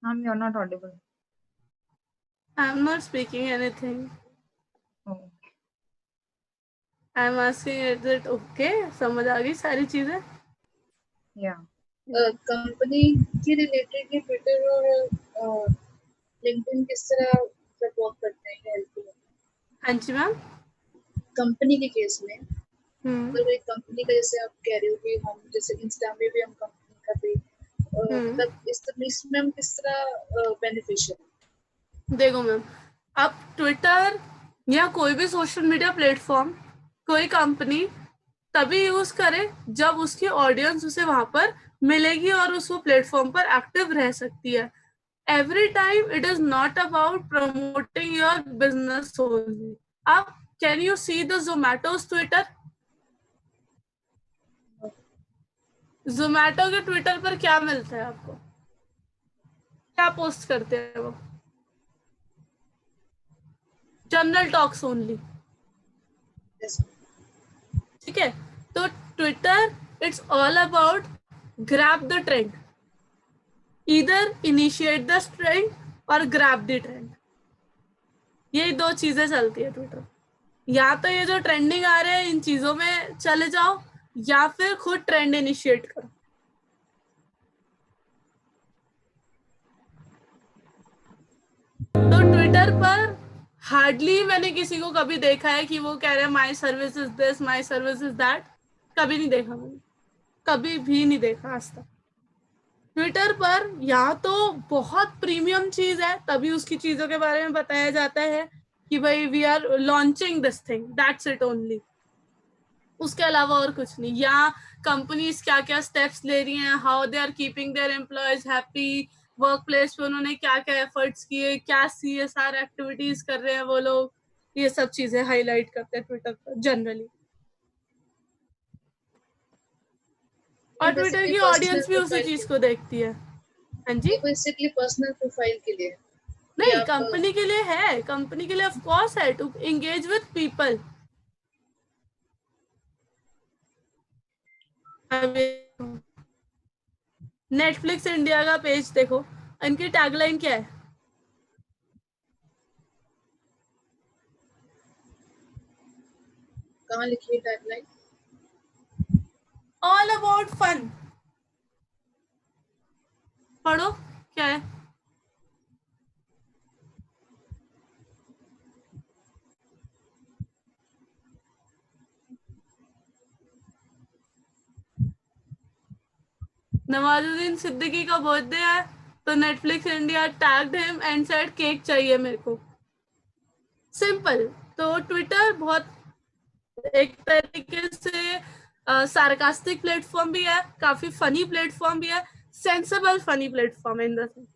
Ma'am, you're not audible. I'm not speaking anything. Oh. I'm asking is it okay? समझ आ गई सारी चीजें? Yeah. Company के related ये ट्विटर और लिंक्डइन किस तरह वर्क करते हैं हेल्प के लिए? हाँ जी मैम। कंपनी के केस में अगर एक कंपनी का जैसे आप कह रहे हो कि हम जैसे इंस्टा में भी हम कंपनी का भी मतलब इसमें हम किस तरह बेनिफिशियल? देखो मैम, आप ट्विटर या कोई भी सोशल मीडिया प्लेटफॉर्म कोई कंपनी तभी यूज करे जब उसकी ऑडियंस उसे वहां पर मिलेगी और उस वो प्लेटफॉर्म पर एक्टिव रह सकती है. Every time it is not about promoting your business only. आप can you see the Zomato's Twitter? Zomato के ट्विटर पर क्या मिलता है आपको? क्या पोस्ट करते हैं वो? General talks only. ठीक है, तो Twitter it's all about grab the trend, either initiate the trend और ग्रैब द ट्रेंड. ये दो चीजें चलती है ट्विटर. या तो ये जो ट्रेंडिंग आ रहे हैं इन चीजों में चले जाओ या फिर खुद ट्रेंड इनिशिएट करो. तो ट्विटर पर हार्डली मैंने किसी को कभी देखा है कि वो कह रहे हैं माई service is this, my service is that. कभी नहीं देखा मैंने, कभी भी नहीं देखा आज तक. ट्विटर पर या तो बहुत प्रीमियम चीज है तभी उसकी चीजों के बारे में बताया जाता है कि भाई we are launching this thing, that's it only. उसके अलावा और कुछ नहीं. या कंपनीज क्या क्या स्टेप्स ले रही हैं, how they are keeping their employees happy, work place पे उन्होंने क्या क्या एफर्ट्स किए, क्या CSR एक्टिविटीज कर रहे हैं वो लोग, ये सब चीजें हाईलाइट करते हैं ट्विटर पर जनरली. और ट्विटर की ऑडियंस भी उसी चीज को देखती है. हाँ जी. बेसिकली पर्सनल प्रोफाइल के लिए नहीं, कंपनी के लिए है, कंपनी के लिए ऑफ कोर्स है, to engage with people. Netflix India का पेज देखो, इनकी टैगलाइन क्या है? कहाँ लिखी है टैगलाइन? All about fun. पढ़ो क्या है. नवाजुद्दीन सिद्दीकी का बर्थडे है तो Netflix India tagged him and said cake चाहिए मेरे को. सिंपल. तो ट्विटर बहुत एक तरीके से सार्कास्टिक प्लेटफॉर्म भी है, काफी फनी प्लेटफॉर्म भी है, sensible funny platform in the.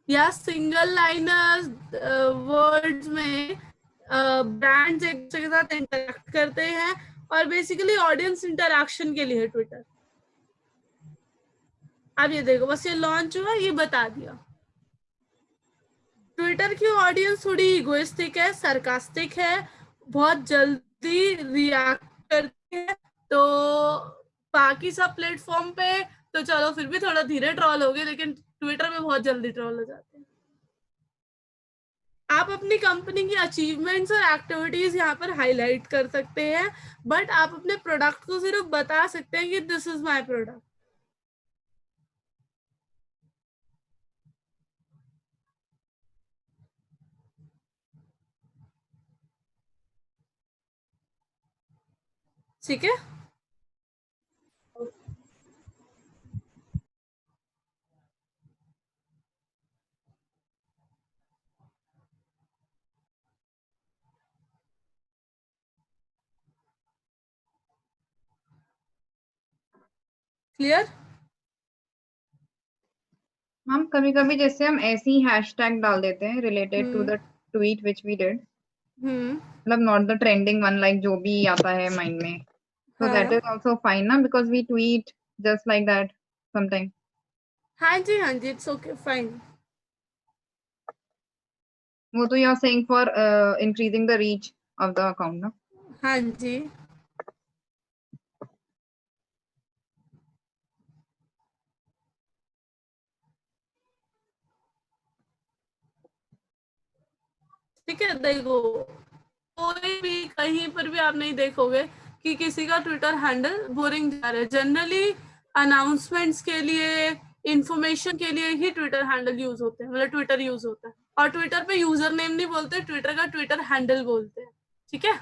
या सिंगल लाइनर वर्ड्स में ब्रांड्स एक दूसरे के साथ इंटरेक्ट करते हैं और बेसिकली ऑडियंस इंटरेक्शन के लिए ट्विटर. अब ये देखो, बस ये लॉन्च हुआ, ये बता दिया. ट्विटर की ऑडियंस थोड़ी इगोइस्टिक है, सरकास्टिक है, बहुत जल्दी रिएक्ट करती है. तो बाकी सब प्लेटफॉर्म पे तो चलो फिर भी थोड़ा धीरे ट्रॉल हो गए, लेकिन ट्विटर में बहुत जल्दी ट्रॉल हो जाते हैं. आप अपनी कंपनी की अचीवमेंट्स और एक्टिविटीज यहाँ पर हाईलाइट कर सकते हैं, बट आप अपने प्रोडक्ट को सिर्फ बता सकते हैं कि दिस इज माय प्रोडक्ट. ठीक है. क्लियर? मैम कभी कभी जैसे हम ऐसे ही हैशटैग डाल देते हैं related to the tweet which we did, मतलब not the trending one, like जो भी आता है माइंड में, so that is also fine ना, because we tweet just like that sometime. हाँ जी, हाँ जी, इट्स ओके, फाइन. वो तो you are saying for increasing the reach of the account ना. हाँ जी. ठीक है, देखो कोई भी कहीं पर भी आप नहीं देखोगे कि किसी का ट्विटर हैंडल बोरिंग जा रहा है। जनरली अनाउंसमेंट्स के लिए, इंफॉर्मेशन के लिए ही ट्विटर हैंडल यूज होते हैं, मतलब ट्विटर यूज होता है। और ट्विटर पे यूजर नेम नहीं बोलते, ट्विटर का ट्विटर हैंडल बोलते हैं। ठीक है,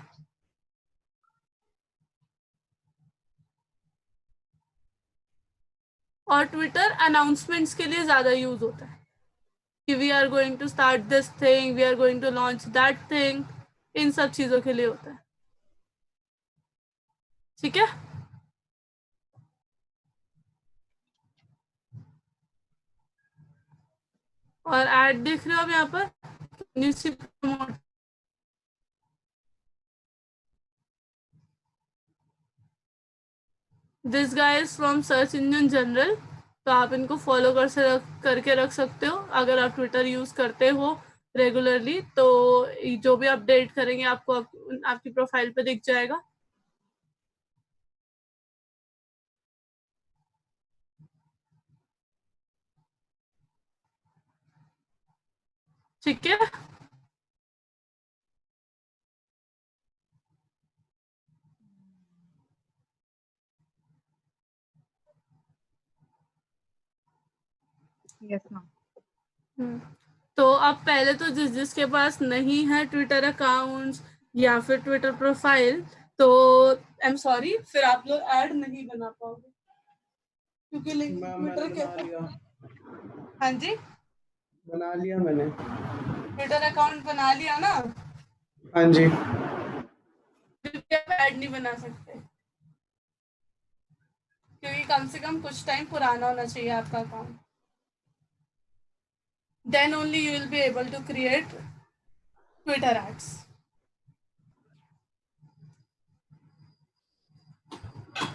और ट्विटर अनाउंसमेंट्स के लिए ज्यादा यूज होता है कि we are going to start this thing, we are going to launch that thing, इन सब चीजों के लिए होता है। ठीक है, और ऐड देख रहे हो आप यहाँ पर, this guy is from search engine general. तो आप इनको फॉलो करके रख सकते हो अगर आप ट्विटर यूज करते हो रेगुलरली। तो जो भी अपडेट करेंगे आपको आपकी प्रोफाइल पे दिख जाएगा। ठीक है, यस मैम। तो अब पहले तो जिसके पास नहीं है ट्विटर अकाउंट्स या फिर ट्विटर प्रोफाइल, तो आई एम सॉरी, फिर आप लोग ऐड नहीं बना पाओगे क्योंकि ट्विटर के। हाँ जी, बना लिया मैंने। ट्विटर अकाउंट बना लिया ना? हाँ जी। ऐड नहीं बना सकते क्योंकि कम से कम कुछ टाइम पुराना होना चाहिए आपका account. Then only you will be able to create Twitter ads.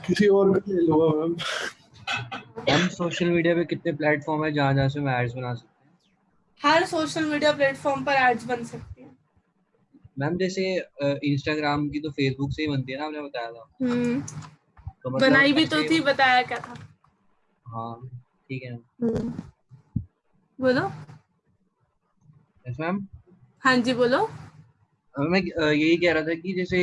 किसी और का ले लूंगा मैम। हम सोशल मीडिया पे कितने प्लेटफॉर्म है जहाँ से हम एड्स बना सकते हैं? हर सोशल मीडिया प्लेटफॉर्म पर एड्स बन सकती हैं मैम जैसे इंस्टाग्राम की तो फेसबुक से ही बनती है ना, आपने बताया था। तो मतलब बनाई भी तो थी, बताया क्या था। हाँ ठीक है। बोलो। Yes ma'am. हाँ जी बोलो। मैं यही कह रहा था कि जैसे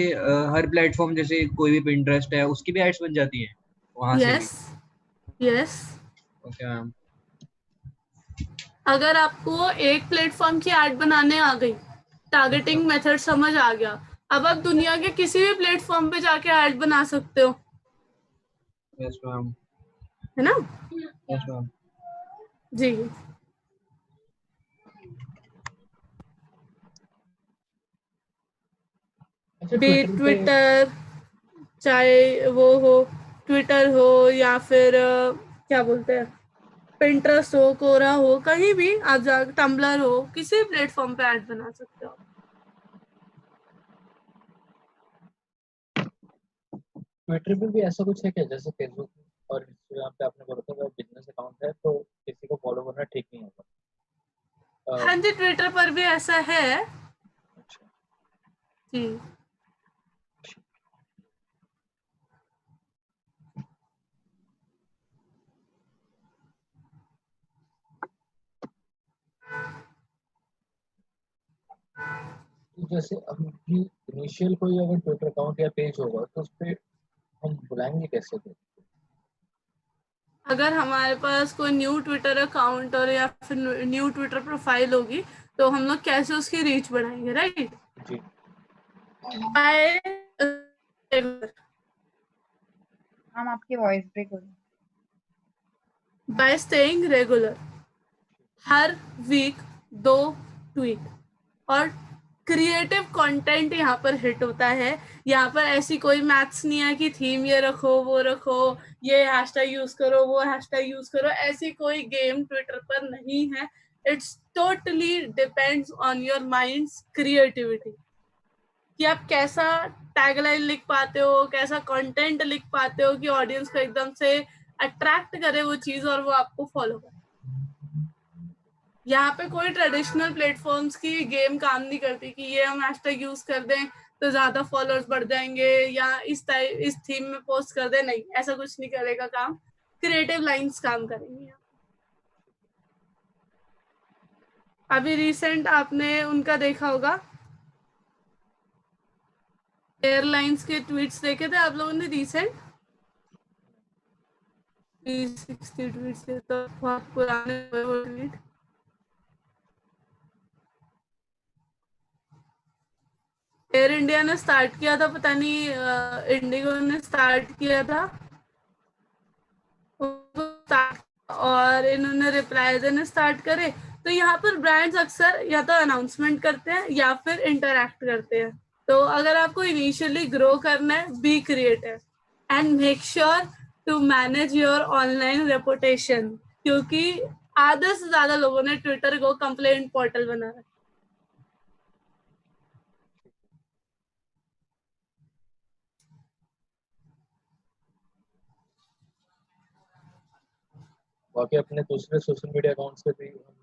हर प्लेटफॉर्म, जैसे कोई भी पिंटरेस्ट है, उसकी भी एड्स बन जाती हैं वहां से यस यस। Okay ma'am. अगर आपको एक प्लेटफॉर्म की एड बनाने आ गई, टारगेटिंग मेथड समझ आ गया, अब आप दुनिया के किसी भी प्लेटफॉर्म पे जाके ऐड बना सकते हो। Yes ma'am. है ना? Yes ma'am. जी। ट्विटर, चाहे वो हो ट्विटर हो या फिर क्या बोलते हैं, पिंटरेस्ट हो, कोरा हो, कहीं भी आप जा, टम्बलर हो, किसी प्लेटफॉर्म पे ऐड बना सकते हो। ट्विटर पे भी ऐसा कुछ है क्या जैसे फेसबुक और इंस्टाग्राम पे आपने बोला था अगर बिजनेस अकाउंट है तो किसी को फॉलो करना ठीक नहीं होगा? हाँ जी, ट्विटर पर भी ऐसा है। अच्छा जी। तो जैसे अपनी इनिशियल कोई अगर ट्विटर अकाउंट या पेज होगा तो उस पर हम बुलाएंगे कैसे थे? अगर हमारे पास कोई न्यू ट्विटर अकाउंट और या फिर न्यू ट्विटर प्रोफाइल होगी तो हम लोग कैसे उसकी रीच बढ़ाएंगे, राइट? जी। मैम आपकी वॉइस ब्रेक हो रही है। बाय स्टेइंग रेगुलर, हर वीक 2 ट्वीट, और क्रिएटिव कंटेंट यहाँ पर हिट होता है। यहाँ पर ऐसी कोई मैथ्स नहीं है कि थीम ये रखो वो रखो, ये हैशटैग यूज करो वो हैशटैग यूज करो, ऐसी कोई गेम ट्विटर पर नहीं है। It's totally depends on your minds creativity कि आप कैसा टैगलाइन लिख पाते हो, कैसा कंटेंट लिख पाते हो कि ऑडियंस को एकदम से अट्रैक्ट करे वो चीज और वो आपको फॉलो करे। यहाँ पे कोई ट्रेडिशनल प्लेटफॉर्म्स की गेम काम नहीं करती कि ये हम हैशटैग यूज कर दें तो ज्यादा फॉलोअर्स बढ़ जाएंगे या इस थीम में पोस्ट कर दें। नहीं, ऐसा कुछ नहीं करेगा काम। क्रिएटिव लाइंस काम करेंगी। अभी रिसेंट आपने उनका देखा होगा, एयरलाइंस के ट्वीट्स देखे थे आप लोगों ने रिसेंट? 360 ट्वीट्स थे, तो बहुत पुराने हुए वो ट्वीट। एयर इंडिया ने स्टार्ट किया था, पता नहीं इंडिगो ने स्टार्ट किया था, और इन्होंने रिप्लाई देने स्टार्ट करे। तो यहाँ पर ब्रांड्स अक्सर या तो अनाउंसमेंट करते हैं या फिर इंटरैक्ट करते हैं। तो अगर आपको इनिशियली ग्रो करना है, be creative and make sure to manage your online reputation, क्योंकि आधे से ज्यादा लोगों ने ट्विटर को कंप्लेंट पोर्टल बना रखा है। बाकी अपने दूसरे सोशल मीडिया अकाउंट्स पे भी हम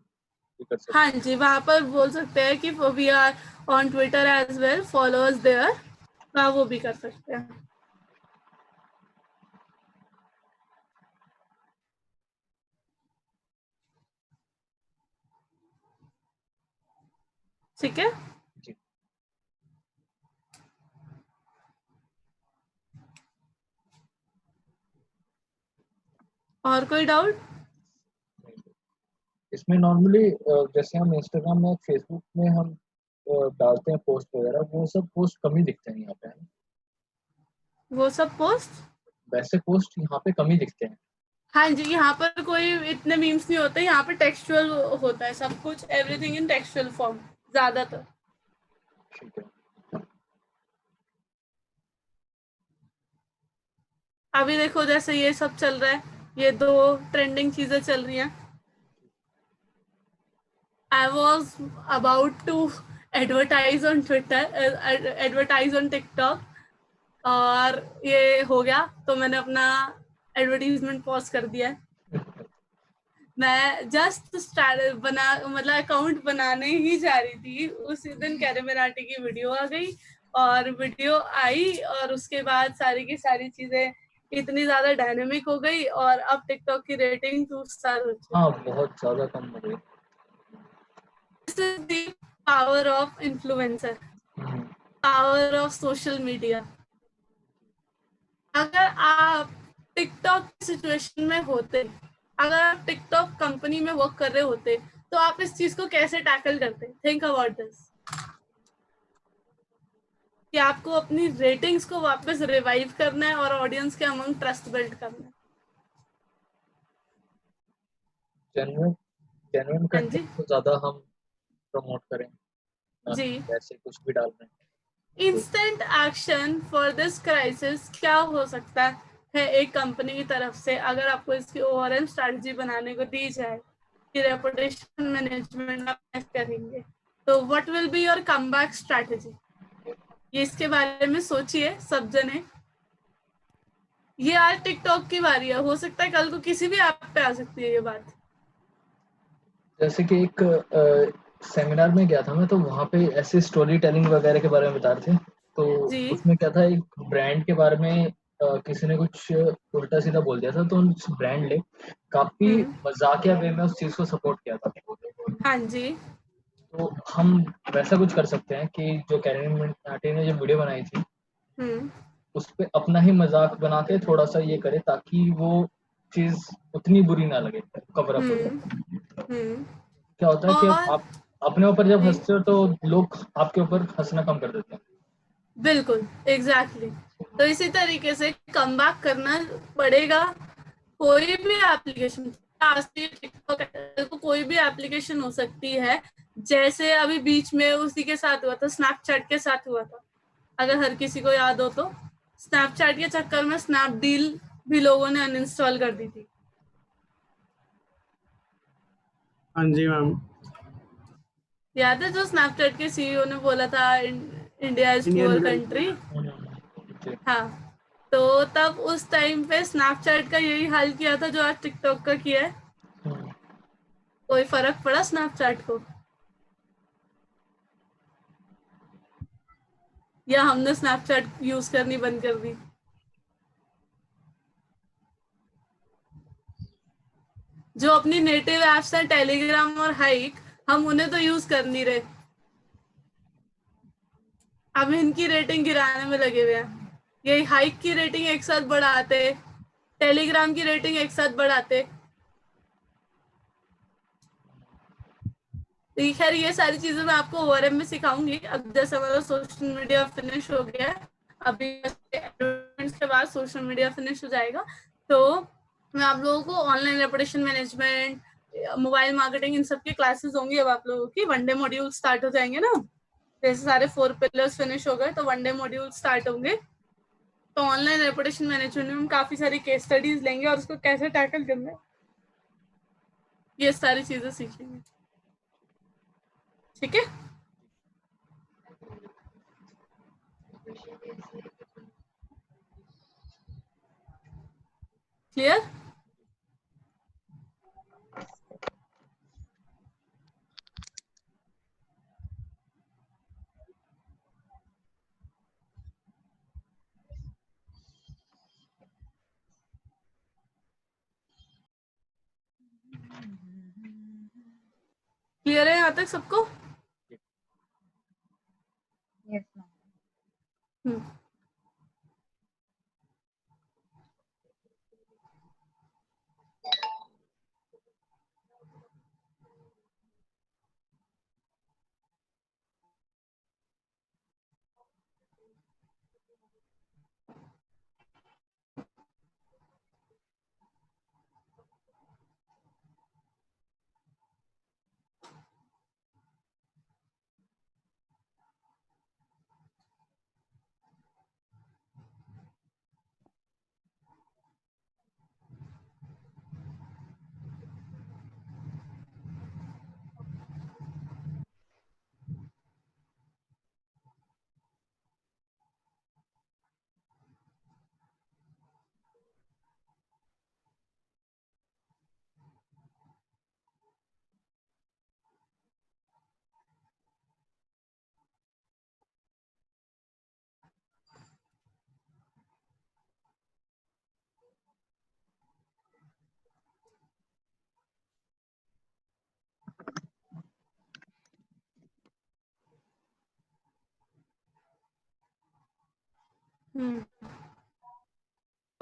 कर सकते हैं। हाँ जी, वहां पर बोल सकते हैं कि we are on Twitter as well, followers there, वहाँ वो भी कर सकते हैं। ठीक है। जी। और कोई डाउट? इसमें नॉर्मली जैसे हम इंस्टाग्राम में, फेसबुक में हम डालते हैं पोस्ट वगैरह, वो सब पोस्ट कम ही दिखते हैं यहाँ पे, है ना? वो सब पोस्ट वैसे पोस्ट यहाँ पे कम ही दिखते हैं। हाँ जी, यहाँ पर कोई इतने मीम्स नहीं होते, यहाँ पे टेक्सचुअल होता है सब कुछ, एवरीथिंग इन टेक्सचुअल फॉर्म ज्यादातर। ठीक है। अभी देखो जैसे ये सब चल रहा है, ये 2 ट्रेंडिंग चीजें चल रही हैं। I was about to advertise on Twitter, advertise on TikTok, और ये हो गया तो मैंने अपना एडवर्टीजमेंट पॉज कर दिया है। मैं जस्ट मतलब अकाउंट बनाने ही जा रही थी, उसी दिन कैरे मराठी की वीडियो आ गई, और वीडियो आई और उसके बाद सारी की सारी चीजें इतनी ज्यादा डायनेमिक हो गई, और अब टिकटॉक की रेटिंग 2 स्टार हो चुकी है। हाँ, बहुत ज्यादा कम हो गई। This is the power of influencer, power of social media. अगर आप टिकटॉक की सिचुएशन में होते, अगर आप टिकटॉक कंपनी में वर्क कर रहे होते, तो आप इस चीज को कैसे टैकल करते? थिंक अबाउट दिस, कि आपको अपनी रेटिंग्स को वापस रिवाइव करना है और ऑडियंस के अमंग ट्रस्ट बिल्ड करना है। जेन्युइन कंटेंट को ज्यादा हम प्रमोट करें, जी। वैसे कुछ भी डाल रहे हैं। Instant action for this crisis क्या हो सकता है एक कंपनी की तरफ से, अगर आपको इसकी ओवरऑल स्ट्रैटेजी बनाने को दी जाए कि रेपुटेशन मैनेजमेंट आप कैसे करेंगे, तो what will be your comeback strategy? ये इसके बारे में सोचिए सब जने। ये आज टिकटॉक की बारी है, हो सकता है कल को किसी भी ऐप पे आ सकती है ये बात। जैसे कि एक सेमिनार में गया था मैं, तो वहाँ पे ऐसे स्टोरी टेलिंग वगैरह के बारे में बता रहे थे। तो उसमें क्या था, एक ब्रांड के बारे में किसी ने कुछ उल्टा सीधा बोल दिया था, तो उस ब्रांड ने काफी मजाकिया वे में उस चीज को सपोर्ट किया था। हाँ जी। तो हम वैसा कुछ कर सकते हैं कि जो कैरी मराठी ने जो वीडियो बनाई थी, उस पे अपना ही मजाक बना के थोड़ा सा ये करे, ताकि वो चीज उतनी बुरी ना लगे, कवर अप हो जाए। क्या होता है कि आप अपने ऊपर जब हंसते हो तो लोग आपके ऊपर हंसना कम कर देते हैं। बिल्कुल, एग्जैक्टली। तो इसी तरीके से कमबैक करना पड़ेगा। कोई भी एप्लीकेशन, टिकटॉक कोई भी एप्लीकेशन हो सकती है, जैसे अभी बीच में उसी के साथ हुआ था, स्नैपचैट के साथ हुआ था, अगर हर किसी को याद हो तो। स्नैपचैट के चक्कर में स्नैपडील भी लोगों ने अनइंस्टॉल कर दी थी। हाँ जी मैम। याद है जो स्नैपचैट के सीईओ ने बोला था इंडिया इज पुअर कंट्री? हाँ, तो तब उस टाइम पे स्नैपचैट का यही हाल किया था जो आज टिकटॉक का किया है। कोई फर्क पड़ा स्नैपचैट को, या हमने स्नैपचैट यूज करनी बंद कर दी? जो अपनी नेटिव एप्स हैं टेलीग्राम और हाइक, हम उन्हें तो यूज कर नहीं रहे। अब इनकी रेटिंग गिराने में लगे हुए हैं। यही हाइक की रेटिंग एक साथ बढ़ाते, टेलीग्राम की रेटिंग एक साथ बढ़ाते। तो खैर ये सारी चीजें मैं आपको ओआरएम में सिखाऊंगी। अब जैसे हमारा सोशल मीडिया फिनिश हो गया है, अभी के बाद सोशल मीडिया फिनिश हो जाएगा, तो मैं आप लोगों को online reputation management, mobile marketing, इन सब की क्लासेस होंगी। अब आप लोगों की वनडे मॉड्यूल स्टार्ट हो जाएंगे ना, जैसे सारे 4 पिलर्स फिनिश हो गए तो वनडे मॉड्यूल स्टार्ट होंगे। तो ऑनलाइन रेपुटेशन मैनेजमेंट में हम काफी सारी केस स्टडीज लेंगे और उसको कैसे टैकल करना है, ये सारी चीजें सीखेंगे। ठीक है? क्लियर? क्लियर है यहाँ तक सबको? Yes, ma'am. हम्म।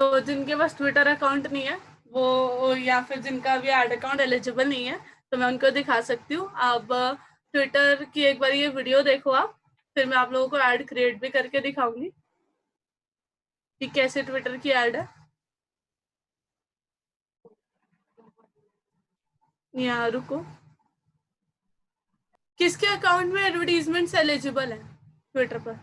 तो जिनके पास ट्विटर अकाउंट नहीं है वो, या फिर जिनका भी एड अकाउंट एलिजिबल नहीं है, तो मैं उनको दिखा सकती हूँ। आप ट्विटर की एक बार ये वीडियो देखो आप, फिर मैं आप लोगों को ऐड क्रिएट भी करके दिखाऊंगी कि कैसे ट्विटर की ऐड है। यहाँ रुको, किसके अकाउंट में एडवर्टीजमेंट्स एलिजिबल है ट्विटर पर?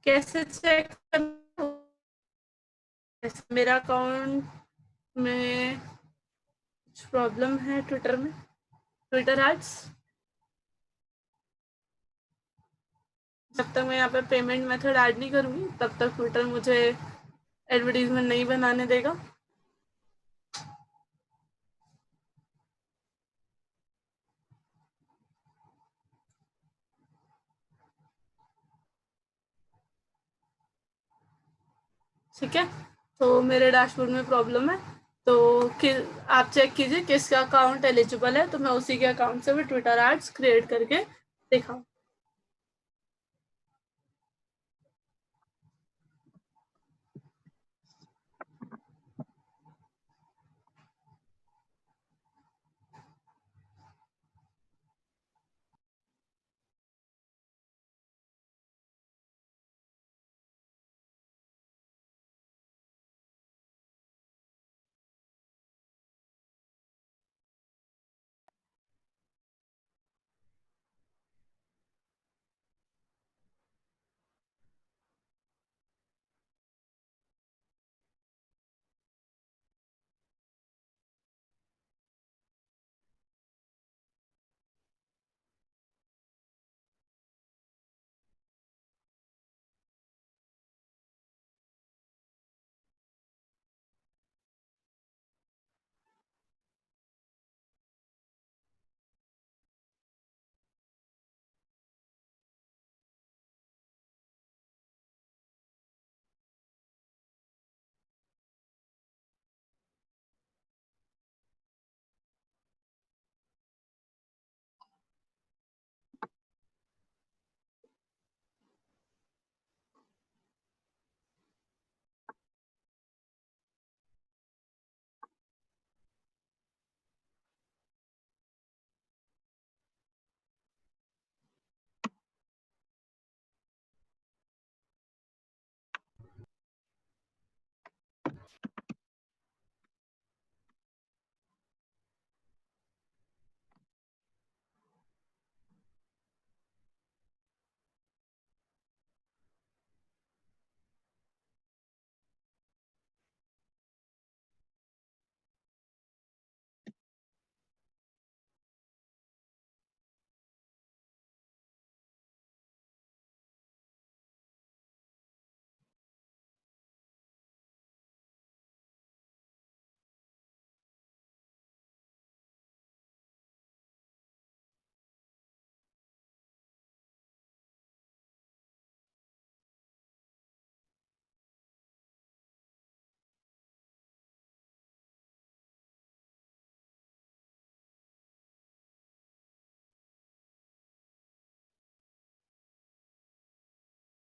कैसे चेक करना? मेरा अकाउंट में कुछ प्रॉब्लम है ट्विटर में, ट्विटर एड्स। जब तक मैं यहाँ पे पेमेंट मेथड ऐड नहीं करूँगी तब तक ट्विटर मुझे एडवर्टीजमेंट नहीं बनाने देगा। ठीक है, तो मेरे डैशबोर्ड में प्रॉब्लम है, तो आप चेक कीजिए किसका अकाउंट एलिजिबल है, तो मैं उसी के अकाउंट से भी ट्विटर एड्स क्रिएट करके दिखाऊँ।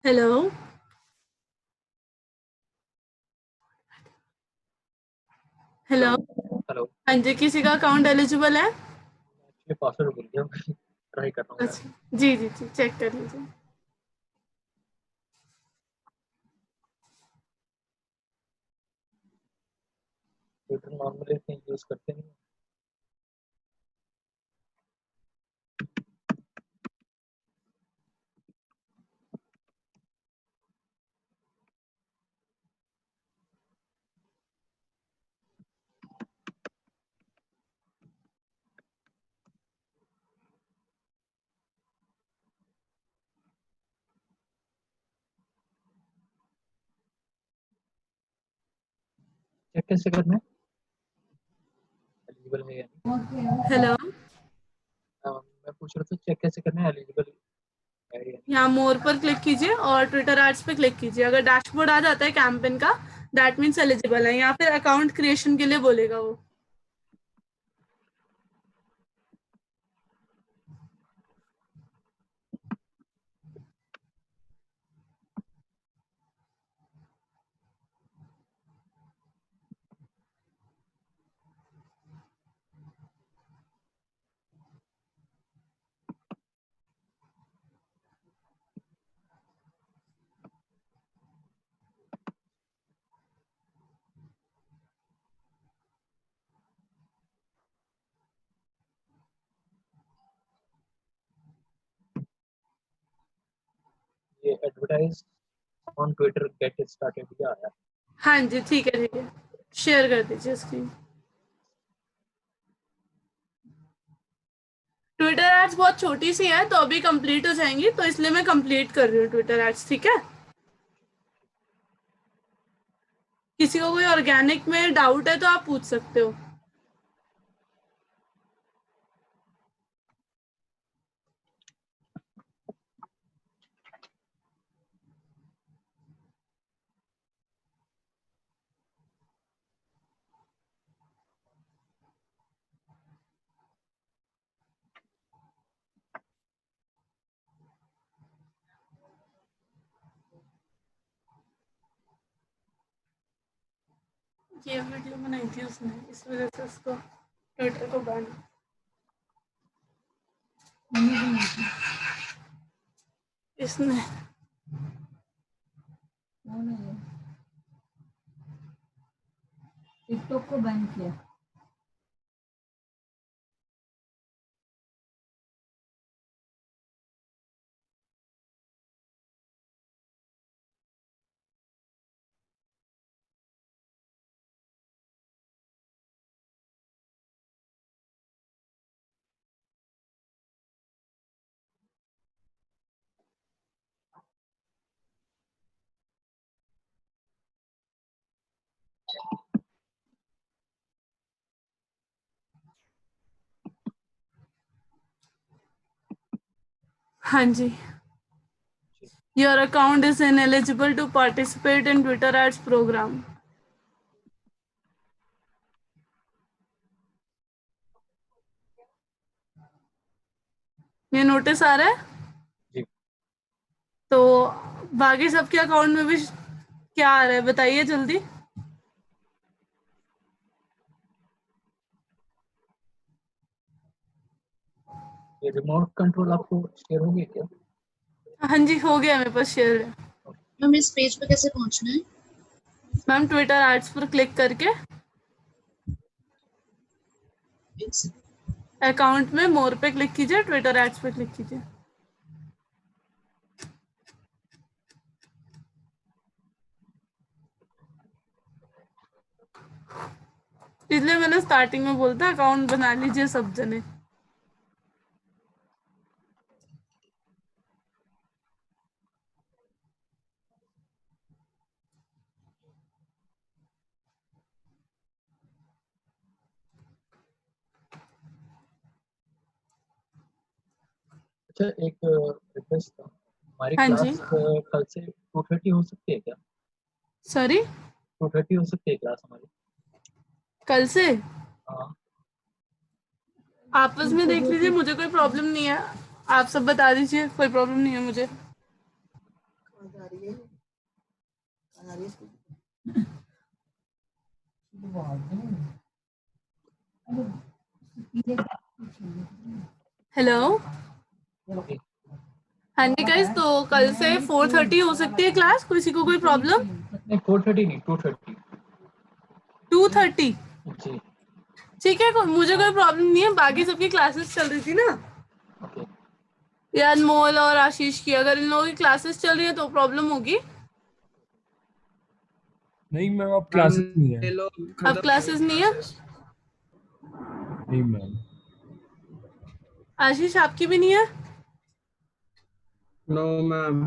Hello hello. हेलो। हाँ जी, किसी का अकाउंट एलिजिबल है? एक्चुअली पासवर्ड भूल गया मैं, ट्राई कर रहा हूँ यार। अच्छा जी जी जी, चेक कर लीजिए। ट्विटर नॉर्मली इतनी यूज करते नहीं। चेक कैसे करना है, एलिजिबल है या नहीं? हेलो, मैं पूछ रहा था चेक कैसे करना है, एलिजिबल है या नहीं? यहाँ मोर पर क्लिक कीजिए और ट्विटर एड्स पे क्लिक कीजिए। अगर डैशबोर्ड आ जाता है कैंपेन का, दैट मीन्स एलिजिबल है। या फिर अकाउंट क्रिएशन के लिए बोलेगा वो। ये advertise on Twitter get started क्या आया? हाँ जी, ठीक है ठीक है, शेयर कर दीजिए स्क्रीन। ट्विटर एड्स बहुत छोटी सी है तो अभी कंप्लीट हो जाएंगी, तो इसलिए मैं कंप्लीट कर रही हूँ ट्विटर एड्स, ठीक है। किसी को कोई ऑर्गेनिक में डाउट है तो आप पूछ सकते हो। ये वीडियो बनाई थी उसने, इस वजह से उसको ट्विटर को बैन। इसने टिकटॉक को बैन किया। हाँ जी, your account is ineligible to participate in Twitter ads programme. ये नोटिस आ रहा है? जी। तो बाकी सबके अकाउंट में भी क्या आ रहा है बताइए जल्दी। ये रिमोट कंट्रोल आपको शेयर हो गया क्या? हाँ जी, हो गया, मेरे पास शेयर है। मैम इस पेज पे कैसे पहुंचना है? मैम ट्विटर एड्स पर क्लिक करके अकाउंट में मोर पे क्लिक कीजिए, ट्विटर एड्स पे क्लिक कीजिए। इसलिए मैंने स्टार्टिंग में बोलता अकाउंट बना लीजिए सब जने। अच्छा, एक रिक्वेस्ट था, हमारी हाँ जी, क्लास कल से 2:30 हो सकती है क्या? सॉरी, 2:30 हो सकती है क्लास हमारी? कल से हाँ। आपस में देख लीजिए, मुझे कोई प्रॉब्लम नहीं है। आप सब बता दीजिए, कोई प्रॉब्लम नहीं है मुझे। हेलो, हाँ जी गाइस, तो कल से 4:30 हो सकती है क्लास, किसी को कोई प्रॉब्लम? नहीं 4:30 नहीं 2:30। 2:30 जी ठीक है, मुझे कोई प्रॉब्लम नहीं है, बाकी सबकी क्लासेस चल रही थी ना, ओके। ये अनमोल और आशीष की, अगर इन लोगों की क्लासेस चल रही है तो प्रॉब्लम होगी। नहीं मैम, अब क्लासेस नहीं है। अब क्लासेस नहीं है? नहीं मैम। आशीष आपकी भी नहीं है? No ma'am.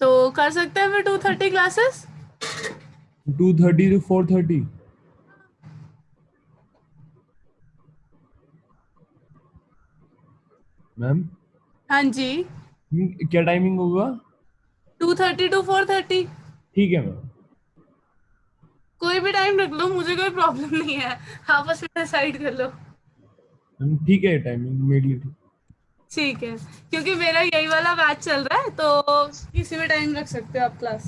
तो कर सकते हैं फिर 2:30 क्लासेस। 2:30 to 4:30। मैम हाँ जी, क्या टाइमिंग होगा? 2:30 to 4:30, ठीक है मैम। कोई भी टाइम रख लो, मुझे कोई प्रॉब्लम नहीं है, आपस में डिसाइड कर लो। मैम ठीक है, टाइमिंग मेरे लिए ठीक है, क्योंकि मेरा यही वाला बैच चल रहा है, तो किसी भी टाइम रख सकते हो आप क्लास।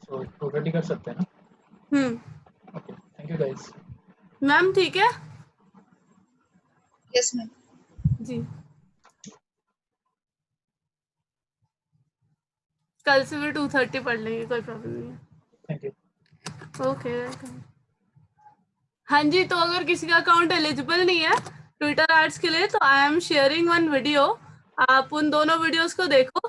सो 2:30 कर सकते हैं ना? Okay, thank you guys. Ma'am ठीक है यस मैम। जी, कल से फिर 2:30 पढ़ लेंगे, कोई प्रॉब्लम नहीं है। Thank you. Okay welcome. हाँ जी, तो अगर किसी का अकाउंट एलिजिबल नहीं है ट्विटर एड्स के लिए, तो I am sharing one video, आप उन दोनों वीडियोस को देखो,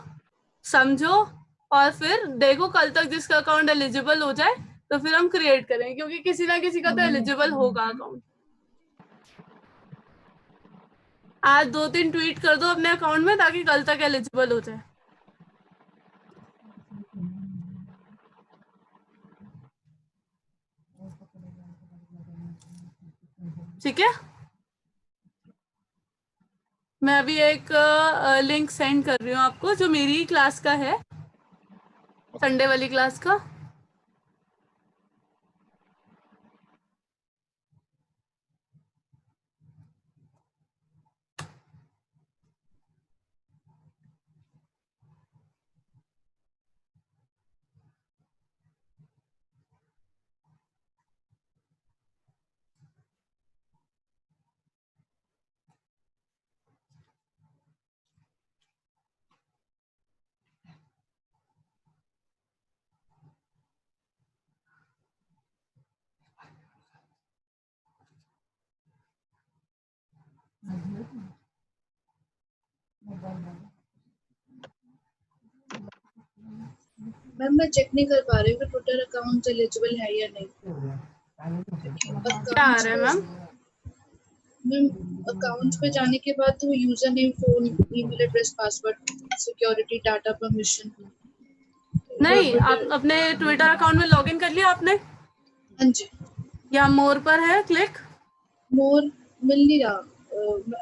समझो, और फिर देखो कल तक जिसका अकाउंट एलिजिबल हो जाए तो फिर हम क्रिएट करें, क्योंकि किसी ना किसी का तो एलिजिबल होगा अकाउंट। आज 2-3 ट्वीट कर दो अपने अकाउंट में ताकि कल तक एलिजिबल हो जाए। ठीक है, मैं अभी एक लिंक सेंड कर रही हूँ आपको, जो मेरी क्लास का है, संडे वाली क्लास का। मैम मैं चेक नहीं कर पा रही हूँ कि ट्विटर अकाउंट एलिजिबल है या नहीं। क्या आ रहा है मैम? मैम अकाउंट पे जाने के बाद तो user name, phone, email address, password, security, data permission. नहीं, आप अपने ट्विटर अकाउंट में लॉगिन कर लिया आपने? हाँ जी। यहाँ मोर पर है क्लिक। मोर मिल नहीं रहा,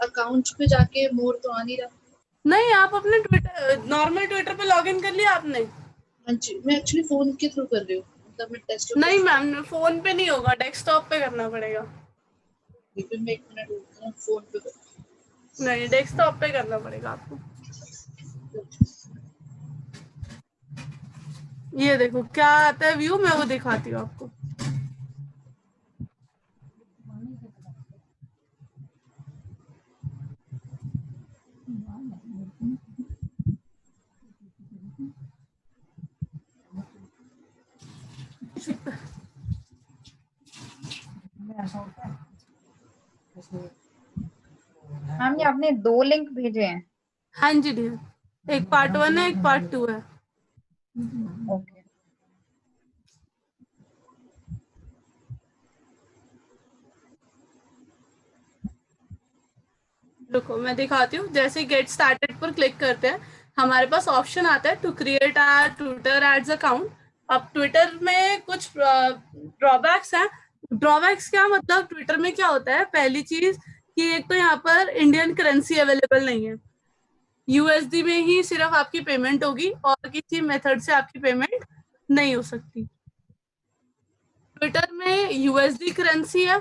अकाउंट पे जाके मोर तो आ नहीं रहा। नहीं, आप अपने ट्विटर, नॉर्मल ट्विटर पे लॉगिन कर लिया आपने? हाँ जी, मैं एक्चुअली फोन के थ्रू कर रही हूँ, मतलब मैं डेस्कटॉप। नहीं मैम, फोन पे नहीं होगा, डेस्कटॉप पे करना पड़ेगा। फिर मैं 1 मिनट रुकती हूँ, फोन पे कर। नहीं, डेस्कटॉप पे करना पड़ेगा आपको। ये देखो क्या आता है व्यू, मैं वो दिखाती हूँ आपको। मैम ये आपने 2 लिंक भेजे हैं? हाँ जी डियर, एक पार्ट 1 है, एक पार्ट 2 है। ओके। रुको मैं दिखाती हूँ। जैसे गेट स्टार्टेड पर क्लिक करते हैं, हमारे पास ऑप्शन आता है to create our Twitter ads account. अब ट्विटर में कुछ ड्रॉबैक्स हैं। ड्रॉबैक्स क्या मतलब, ट्विटर में क्या होता है, पहली चीज कि एक तो यहाँ पर इंडियन करेंसी अवेलेबल नहीं है, यूएसडी में ही सिर्फ आपकी पेमेंट होगी और किसी मेथड से आपकी पेमेंट नहीं हो सकती। ट्विटर में यूएसडी करेंसी है,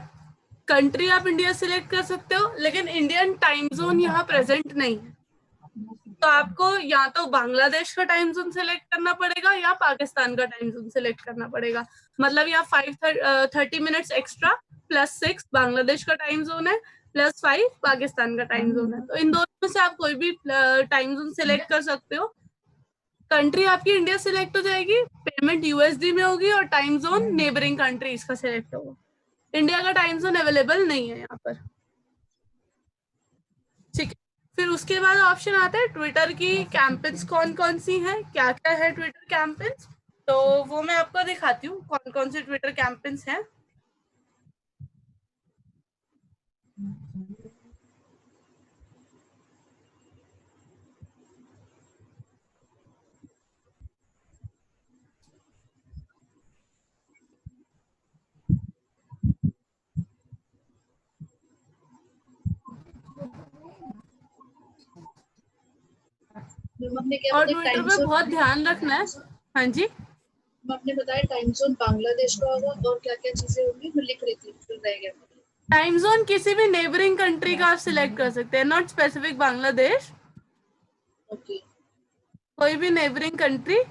कंट्री आप इंडिया सिलेक्ट कर सकते हो, लेकिन इंडियन टाइम जोन यहाँ प्रेजेंट नहीं है। तो आपको या तो बांग्लादेश का टाइम जोन सेलेक्ट करना पड़ेगा या पाकिस्तान का टाइम जोन सेलेक्ट करना पड़ेगा। मतलब यहाँ 30 मिनट्स एक्स्ट्रा +6 बांग्लादेश का टाइम जोन है, +5 पाकिस्तान का टाइम जोन है। तो इन दोनों में से आप कोई भी टाइम जोन सेलेक्ट कर सकते हो। कंट्री आपकी इंडिया सिलेक्ट हो जाएगी, पेमेंट यूएसडी में होगी और टाइम जोन नेबरिंग कंट्रीज का सिलेक्ट होगा। इंडिया का टाइम जोन अवेलेबल नहीं है यहाँ पर, ठीक है। फिर उसके बाद ऑप्शन आता है ट्विटर की कैंपेन्स कौन कौन सी हैं, क्या क्या है ट्विटर कैंपेन्स। तो वो मैं आपको दिखाती हूँ कौन कौन सी ट्विटर कैंपेन्स हैं। और ट्विटर पे बहुत ध्यान रखना है। हाँ जी, आपने बताया टाइम जोन बांग्लादेश का होगा और क्या क्या चीजें होंगी, मैं लिख रही थी, फिर रह गया। टाइम जोन किसी भी नेबरिंग कंट्री का आप सिलेक्ट कर सकते हैं, नॉट स्पेसिफिक बांग्लादेश। ओके, कोई भी नेबरिंग कंट्री,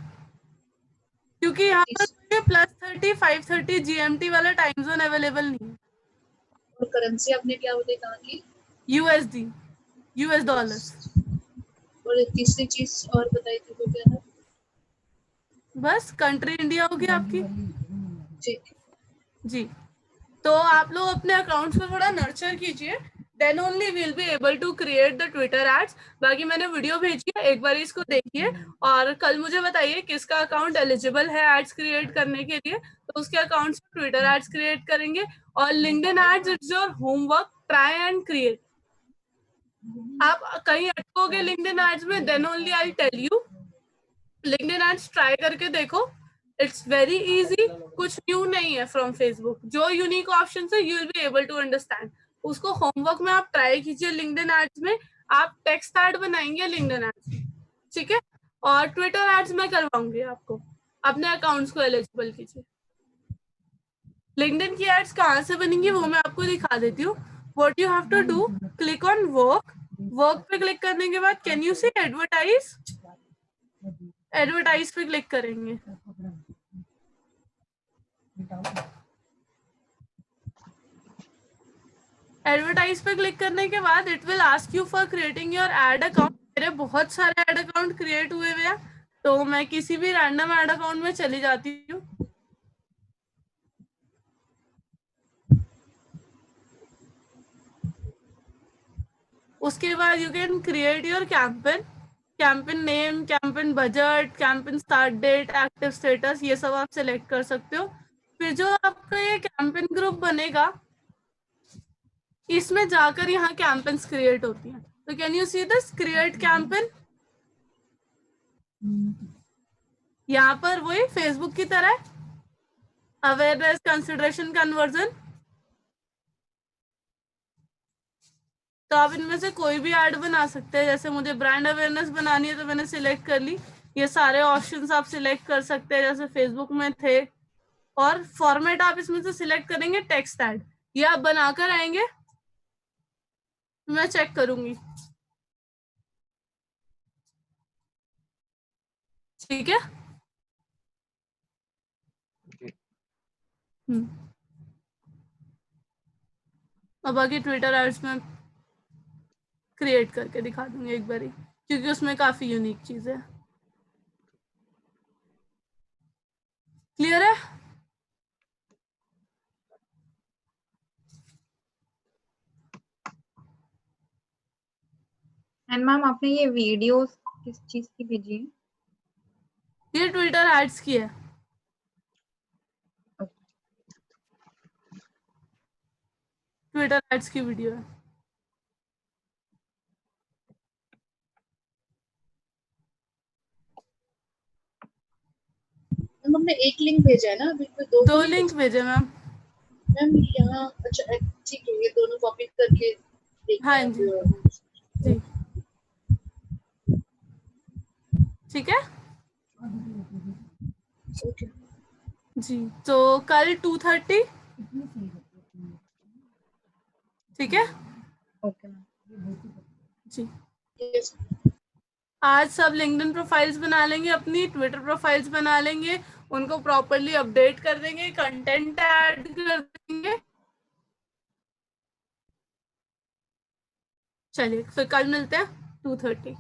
क्योंकि यहाँ पर +30 5:30 GMT वाला टाइम जोन अवेलेबल नहीं है। और करेंसी आपने क्या बताई कहाँ की? USD, US dollars. और तीसरी चीज और बताई थी वो क्या था? बस कंट्री इंडिया होगी आपकी। ठीक जी, तो आप लोग अपने अकाउंट्स को थोड़ा नर्चर कीजिए, then only will be able to create the Twitter ads. बाकी मैंने वीडियो भेजी है, एक बार इसको देखिए और कल मुझे बताइए किसका अकाउंट एलिजिबल है एड्स क्रिएट करने के लिए, तो उसके अकाउंट से ट्विटर एड्स क्रिएट करेंगे। और LinkedIn ads it's your homework, try and create. आप कहीं अटकोगे लिंक्डइन एड्स में, then only I tell you. LinkedIn ads try करके देखो, इट्स वेरी इजी, कुछ न्यू नहीं है फ्रॉम फेसबुक। जो यूनिक ऑप्शन है you will be able to understand, उसको होमवर्क में आप ट्राई कीजिए। लिंक्डइन एड्स में आप टेक्स्ट ऐड बनाएंगे लिंक्डइन एड्स, ठीक है। और ट्विटर एड्स में करवाऊंगी आपको, अपने अकाउंट्स को एलिजिबल कीजिए। लिंक्डइन की एड्स कहाँ से बनेंगी वो मैं आपको दिखा देती हूँ। What you have to do, click on work. Work पे क्लिक करने के बाद can you see advertise, advertise पे क्लिक करेंगे। एडवर्टाइज पे क्लिक करने के बाद it will ask you for creating your ad account. मेरे बहुत सारे एड अकाउंट क्रिएट हुए हुए हैं, तो मैं किसी भी रैंडम एड अकाउंट में चली जाती हूँ। उसके बाद you can create your campaign, campaign name, campaign budget, campaign start date, active status, ये सब आप सिलेक्ट कर सकते हो। फिर जो आपका ये कैंपेन ग्रुप बनेगा, इसमें जाकर यहाँ कैंपेन्स क्रिएट होती हैं। तो can you see this create campaign, यहाँ पर वही फेसबुक की तरह अवेयरनेस, कंसिडरेशन, कन्वर्जन। तो आप इनमें से कोई भी ऐड बना सकते हैं। जैसे मुझे ब्रांड अवेयरनेस बनानी है तो मैंने सिलेक्ट कर ली। ये सारे ऑप्शंस आप सिलेक्ट कर सकते हैं जैसे फेसबुक में थे। और फॉर्मेट आप इसमें से सिलेक्ट करेंगे टेक्स्ट ऐड, ये आप बनाकर आएंगे, मैं चेक करूंगी, ठीक है। अब आगे ट्विटर एड्स में क्रिएट करके दिखा दूंगी एक बारी, क्योंकि उसमें काफी यूनिक चीज है। क्लियर है? एंड मैम आपने ये वीडियोस किस चीज की भेजी है? ये ट्विटर एड्स की है। ट्विटर एड्स की वीडियो है। हमने एक लिंक भेजा है ना अभी, कोई दो लिंक भेजे मैम। मैम यहाँ, अच्छा ठीक है, ये दोनों कॉपी करके हाँ जी जी, ठीक है ओके जी। तो कल 2:30, ठीक है ओके मैम जी। यस। आज सब लिंक्डइन प्रोफाइल्स बना लेंगे, अपनी ट्विटर प्रोफाइल्स बना लेंगे, उनको प्रॉपरली अपडेट कर देंगे, कंटेंट ऐड कर देंगे। चलिए फिर कल मिलते हैं 2:30।